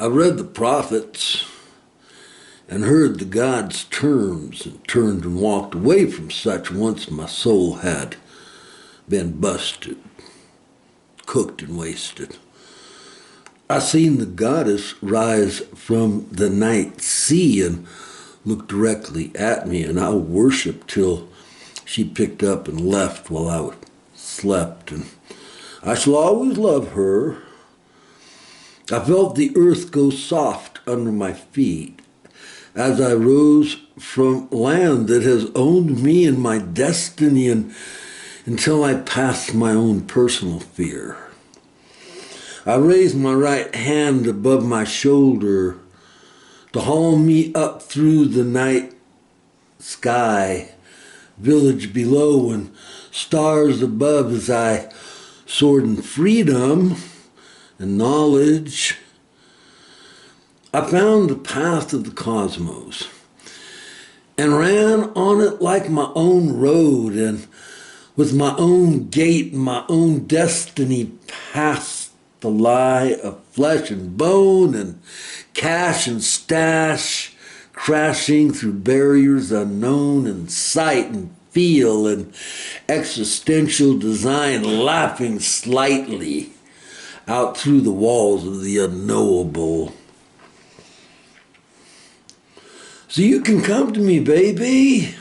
I read the prophets and heard the God's terms and turned and walked away from such once my soul had been busted, cooked and wasted. I seen the goddess rise from the night sea and look directly at me, and I worshiped till she picked up and left while I slept, and I shall always love her. I felt the earth go soft under my feet as I rose from land that has owned me and my destiny until I passed my own personal fear. I raised my right hand above my shoulder to haul me up through the night sky, village below and stars above as I soared in freedom and knowledge. I found the path of the cosmos and ran on it like my own road, and with my own gate and my own destiny past the lie of flesh and bone and cash and stash, crashing through barriers unknown and sight and feel and existential design, laughing slightly out through the walls of the unknowable. So you can come to me, baby.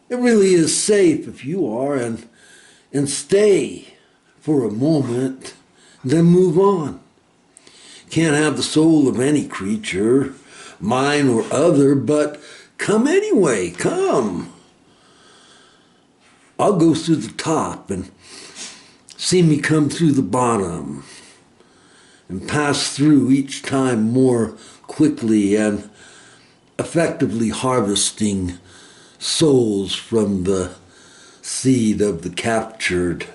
It really is safe if you are, and stay for a moment, then move on. Can't have the soul of any creature, mine or other, but come anyway, come. I'll go through the top and see me come through the bottom and pass through each time more quickly and effectively harvesting souls from the seed of the captured,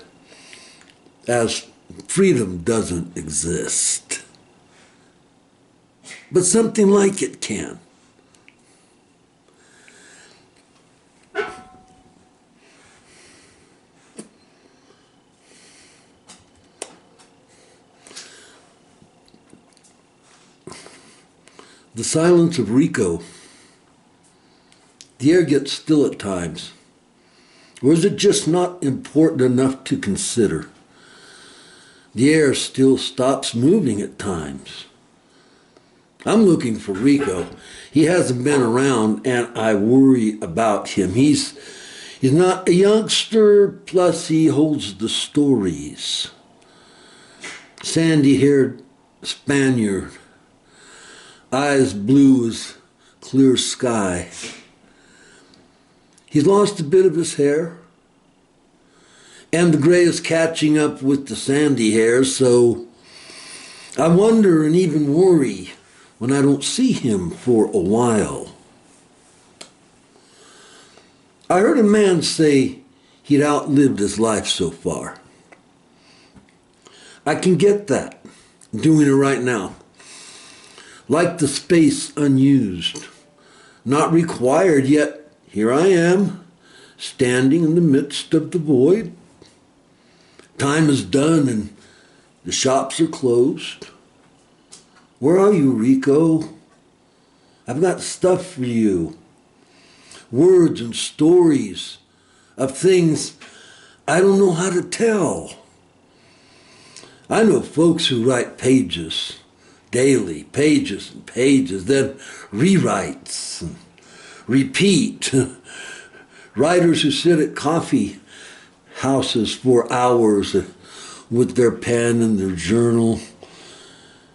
as freedom doesn't exist. But something like it can. The silence of Rico. The air gets still at times. Or is it just not important enough to consider? The air still stops moving at times. I'm looking for Rico. He hasn't been around, and I worry about him. He's not a youngster, plus he holds the stories. Sandy-haired Spaniard, eyes blue as clear sky. He's lost a bit of his hair, and the gray is catching up with the sandy hair, so I wonder and even worry when I don't see him for a while. I heard a man say he'd outlived his life so far. I can get that. I'm doing it right now. Like the space unused, not required, yet here I am, standing in the midst of the void. Time is done and the shops are closed. Where are you, Rico? I've got stuff for you. Words and stories of things I don't know how to tell. I know folks who write pages, daily, pages and pages, then rewrites and repeat. Writers who sit at coffee houses for hours with their pen and their journal.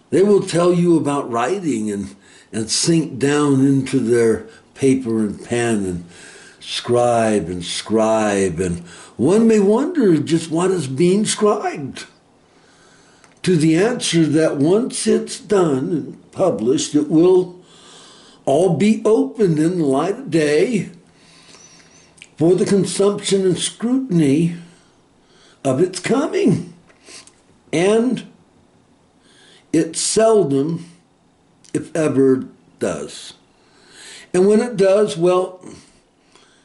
They will tell you about writing and sink down into their paper and pen and scribe, and one may wonder just what is being scribed. To the answer that once it's done and published, it will all be opened in the light of day for the consumption and scrutiny of its coming. And it seldom, if ever, does. And when it does, well,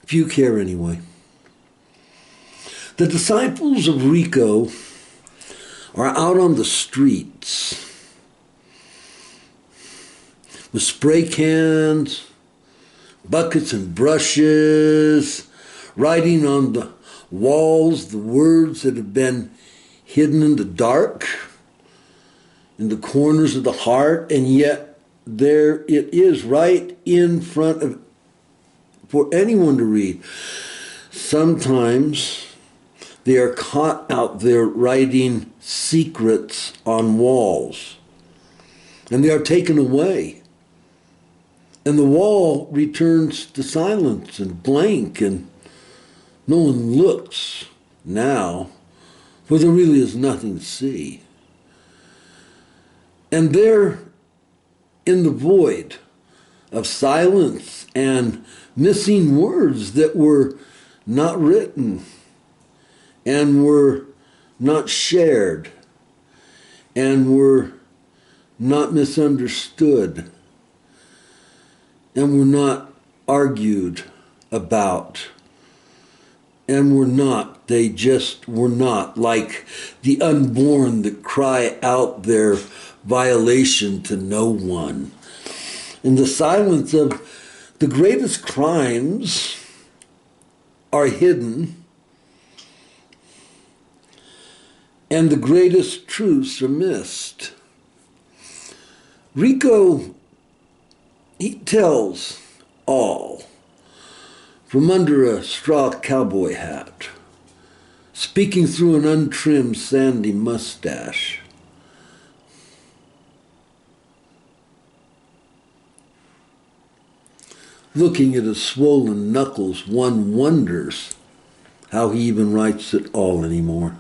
few care anyway. The disciples of Rico are out on the streets, with spray cans, buckets and brushes, writing on the walls the words that have been hidden in the dark, in the corners of the heart, and yet there it is right in front of for anyone to read. Sometimes they are caught out there writing secrets on walls, and they are taken away. And the wall returns to silence and blank, and no one looks now, for there really is nothing to see. And there, in the void of silence and missing words that were not written and were not shared and were not misunderstood and were not argued about and were not, they just were not, like the unborn that cry out their violation to no one. In the silence of the greatest crimes are hidden, and the greatest truths are missed. Rico, he tells all from under a straw cowboy hat, speaking through an untrimmed sandy mustache. Looking at his swollen knuckles, one wonders how he even writes at all anymore.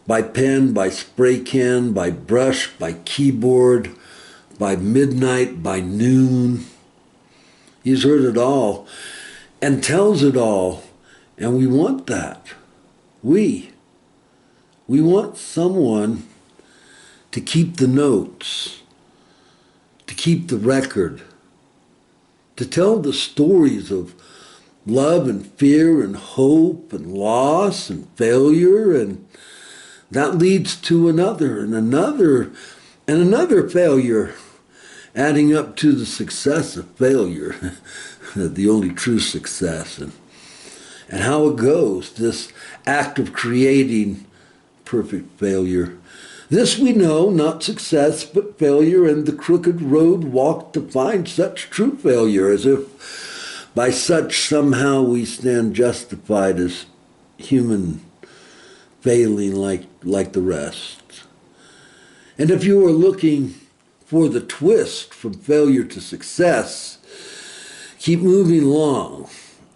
By pen, by spray can, by brush, by keyboard, by midnight, by noon. He's heard it all and tells it all, and we want that. We want someone to keep the notes, to keep the record, to tell the stories of love and fear and hope and loss and failure, and that leads to another and another and another failure, adding up to the success of failure, the only true success, and how it goes, this act of creating perfect failure. This we know, not success, but failure, and the crooked road walked to find such true failure, as if by such somehow we stand justified as human failing like the rest. And if you are looking for the twist from failure to success, keep moving along.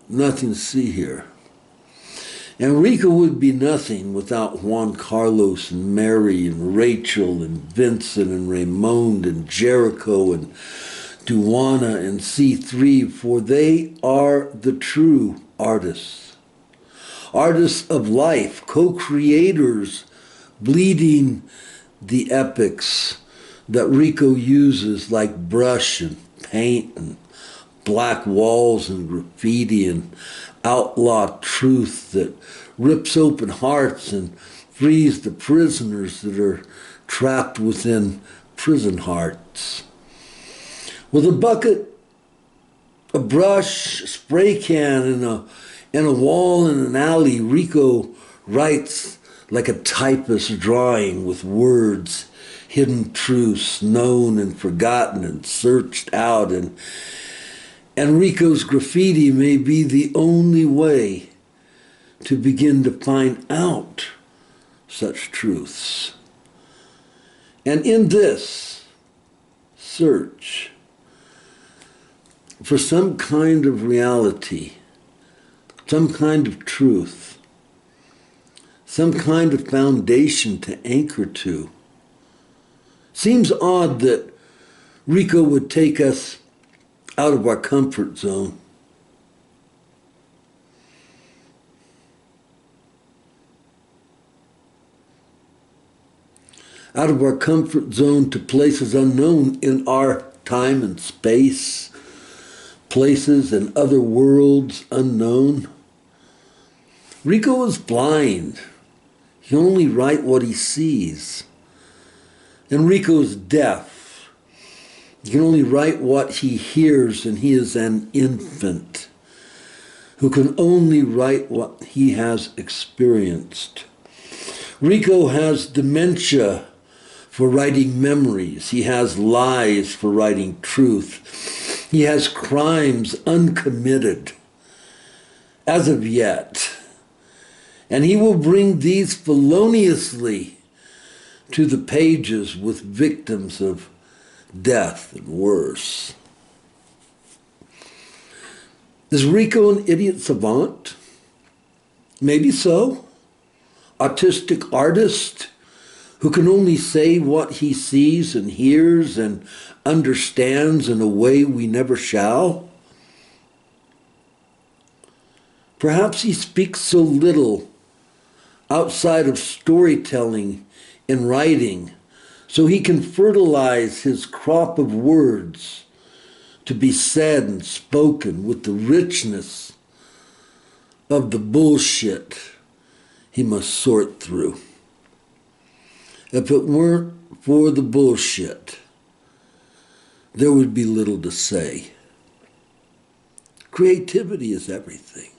Nothing to see here. And Rico would be nothing without Juan Carlos and Mary and Rachel and Vincent and Raymond and Jericho and Duana and C3, for they are the true artists. Artists of life, co-creators, bleeding the epics that Rico uses like brush and paint and black walls and graffiti and outlaw truth that rips open hearts and frees the prisoners that are trapped within prison hearts. With a bucket, a brush, a spray can, and a wall in an alley, Rico writes like a typist drawing with words, hidden truths, known and forgotten and searched out, and Rico's graffiti may be the only way to begin to find out such truths. And in this search for some kind of reality, some kind of truth, some kind of foundation to anchor to, seems odd that Rico would take us out of our comfort zone. Out of our comfort zone to places unknown in our time and space, places and other worlds unknown. Rico is blind. He can only write what he sees. And Rico is deaf. He can only write what he hears, and he is an infant who can only write what he has experienced. Rico has dementia for writing memories. He has lies for writing truth. He has crimes uncommitted as of yet. And he will bring these feloniously to the pages with victims of death and worse. Is Rico an idiot savant? Maybe so. Autistic artist who can only say what he sees and hears and understands in a way we never shall? Perhaps he speaks so little outside of storytelling and writing, so he can fertilize his crop of words to be said and spoken with the richness of the bullshit he must sort through. If it weren't for the bullshit, there would be little to say. Creativity is everything.